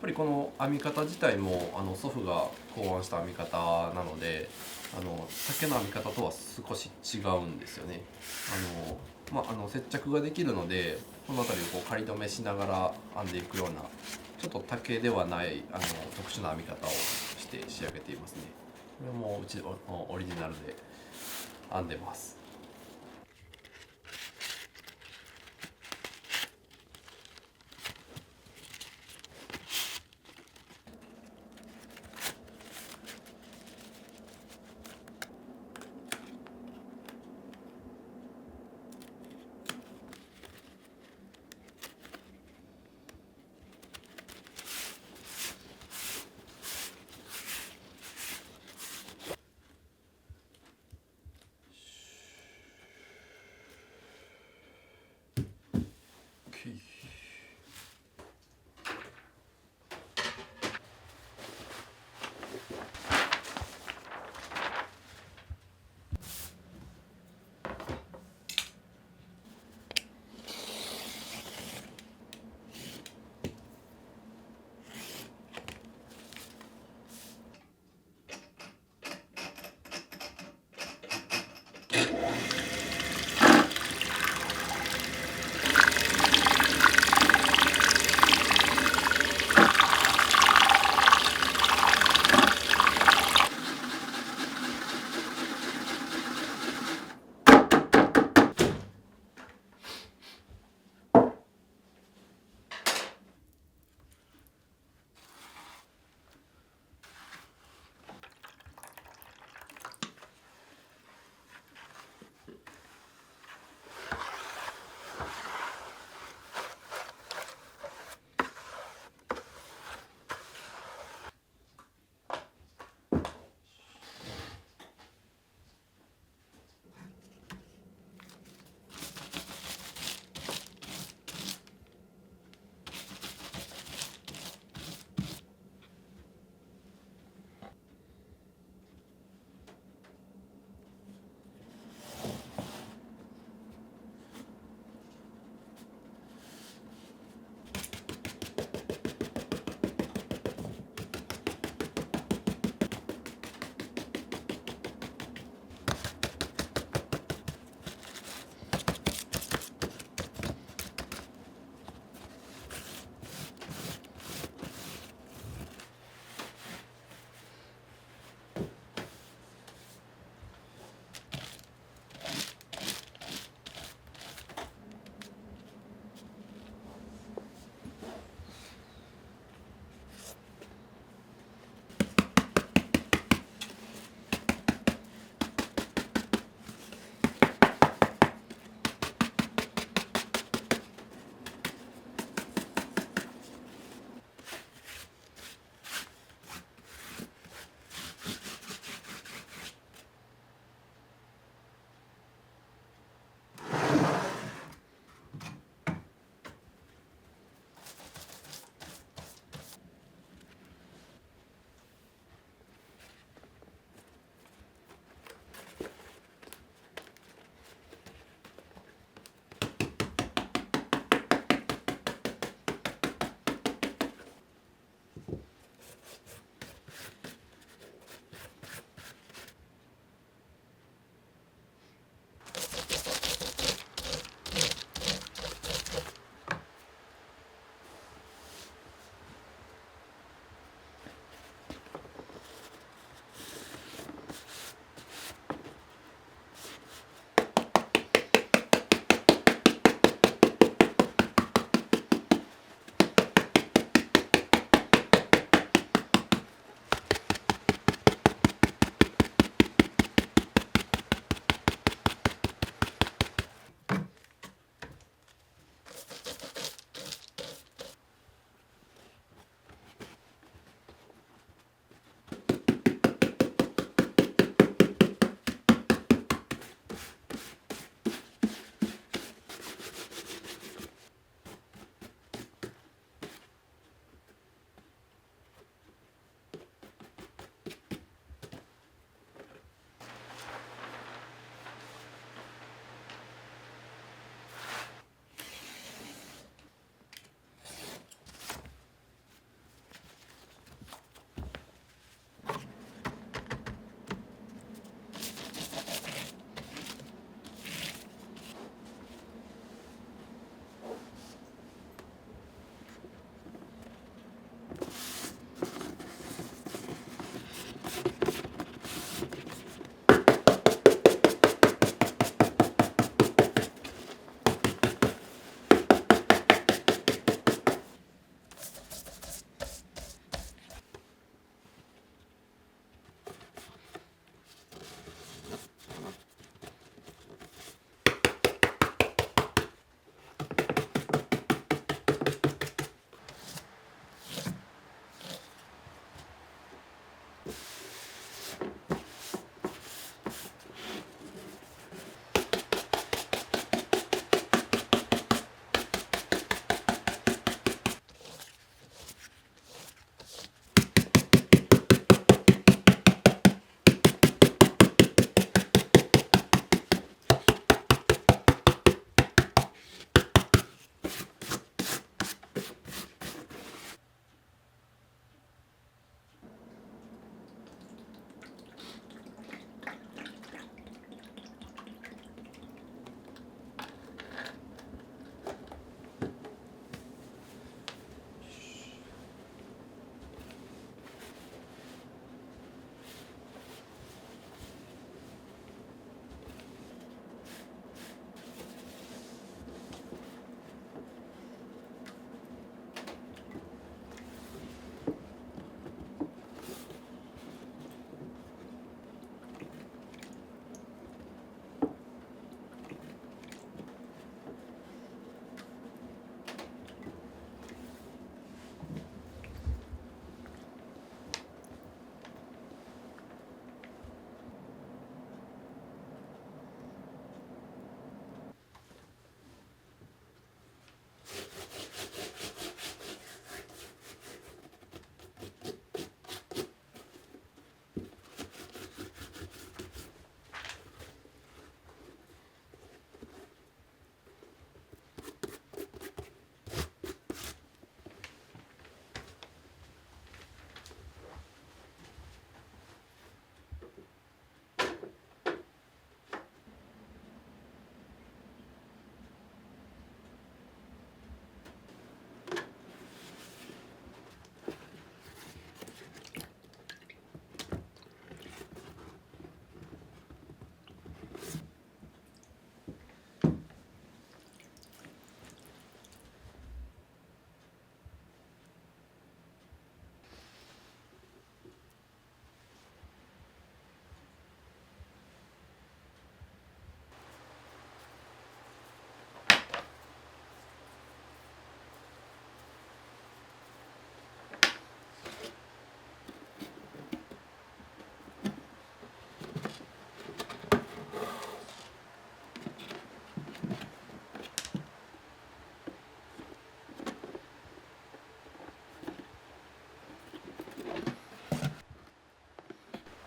ぱりこの編み方自体も祖父が考案した編み方なので、竹の編み方とは少し違うんですよね。接着ができるので、この辺りをこう仮止めしながら編んでいくような、ちょっと竹ではない特殊な編み方をして仕上げていますね。これもうちのオリジナルで編んでます。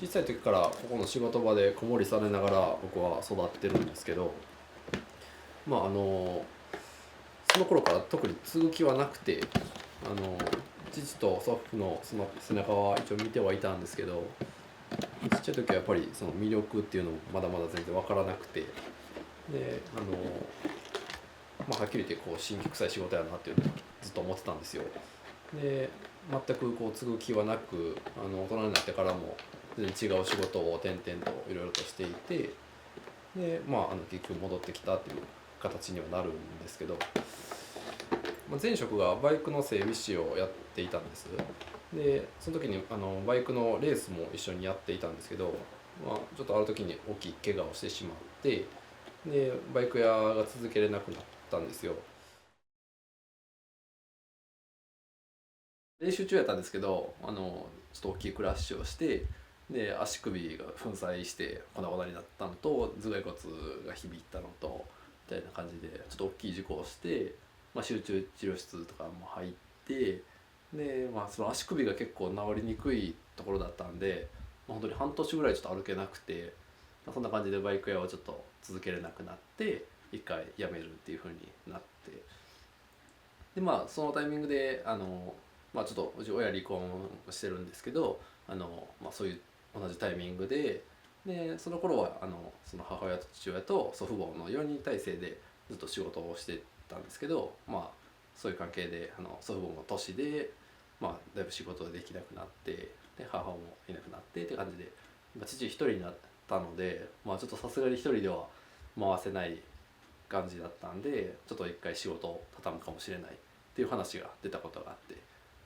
小さい時からここの仕事場で子守りされながら僕は育ってるんですけど、その頃から特に継ぐ気はなくて、父と祖父のその背中は一応見てはいたんですけど、ちっちゃい時はやっぱりその魅力っていうのもまだまだ全然分からなくて、ではっきり言ってこう神経臭い仕事やなっていうのをずっと思ってたんですよ。で全くこう継ぐ気はなく、大人になってからも全然違う仕事を転々といろいろとしていて、で結局戻ってきたっていう形にはなるんですけど、前職がバイクの整備士をやっていたんです。でその時にバイクのレースも一緒にやっていたんですけど、ちょっとある時に大きい怪我をしてしまって、でバイク屋が続けれなくなったんですよ。練習中やったんですけど、ちょっと大きいクラッシュをして、で足首が粉砕して粉々になったのと、頭蓋骨が響いたのとみたいな感じでちょっと大きい事故をして、集中治療室とかも入って、で、その足首が結構治りにくいところだったんで、本当に半年ぐらいちょっと歩けなくて、そんな感じでバイク屋をちょっと続けれなくなって、一回辞めるっていう風になって、でそのタイミングでちょっとうち親離婚してるんですけど、そういう同じタイミングで、その頃はその母親と父親と祖父母の4人体制でずっと仕事をしてたんですけど、そういう関係で祖父母も年で、だいぶ仕事ができなくなって、で母もいなくなってって感じで、父一人になったので、ちょっとさすがに一人では回せない感じだったんで、ちょっと一回仕事を畳むかもしれないっていう話が出たことがあって、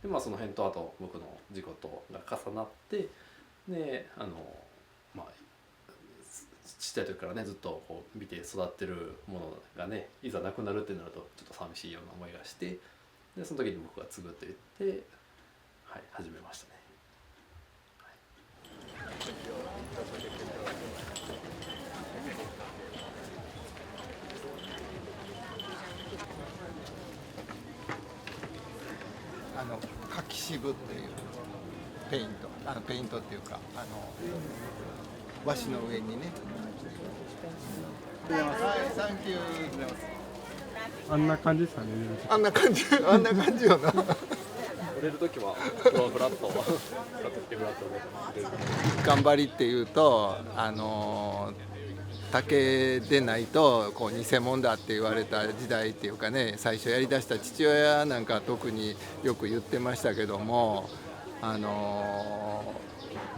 でその辺とあと僕の事故とが重なって、でちっちゃい時からねずっとこう見て育ってるものがね、いざなくなるってなるとちょっと寂しいような思いがして、でその時に僕が継ぐって言って、始めましたね。柿渋っていうペイント、ペイントっていうか和紙の上にね。はい、サンキュー。あんな感じですかね。あんな感じよな。売れる時はフラット頑張りっていうと竹でないとこう偽物だって言われた時代っていうかね、最初やりだした父親なんか特によく言ってましたけども、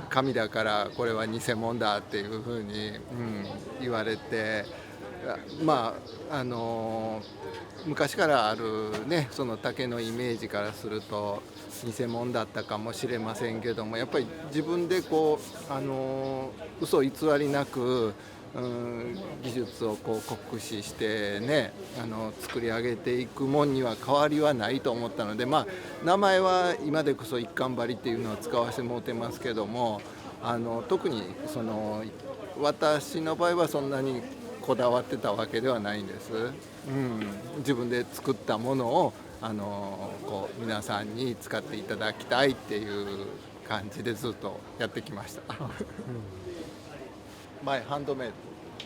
紙だからこれは偽物だっていうふうに、言われて、昔からあるね、その竹のイメージからすると偽物だったかもしれませんけども、やっぱり自分でこう嘘偽りなく技術をこう酷使してね、作り上げていくもんには変わりはないと思ったので、名前は今でこそ一貫張りっていうのを使わせてもらってますけども、特にその私の場合はそんなにこだわってたわけではないんです。自分で作ったものをこう皆さんに使っていただきたいっていう感じでずっとやってきました。My handmade.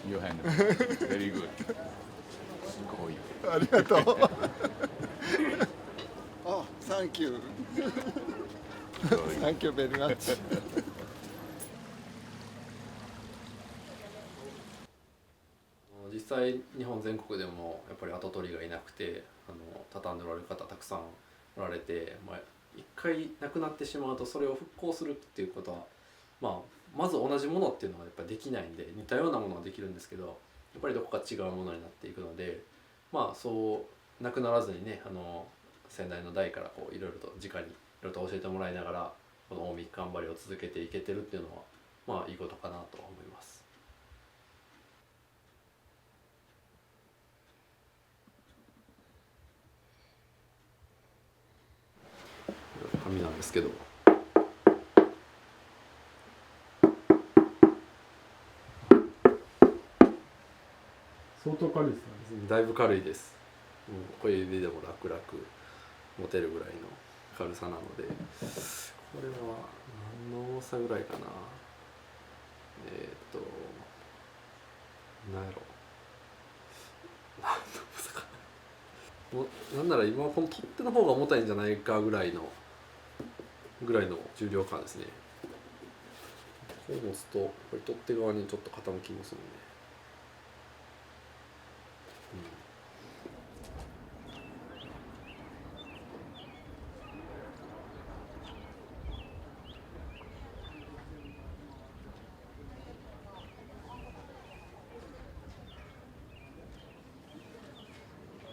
Your hand. Very good. すごい。ありがとう。あ、Thank you. Thank you very much. 実際日本全国でもやっぱり跡取りがいなくて、畳んでおられる方たくさんおられて、一回亡くなってしまうとそれを復興するっていうことは、まず同じものっていうのはやっぱりできないんで、似たようなものはできるんですけど、やっぱりどこか違うものになっていくので、そうなくならずにね、先代の代からこういろいろと直にいろいろと教えてもらいながら、この近江頑張りを続けていけてるっていうのはいいことかなと思います。紙なんですけど、相当軽いですね。だいぶ軽いです。小指でも楽々持てるぐらいの軽さなので、これは何の重さぐらいかな。なんやろもうなんなら今この取っ手の方が重たいんじゃないかぐらいの重量感ですね。こう持つとこれ取っ手側にちょっと傾きますもんね。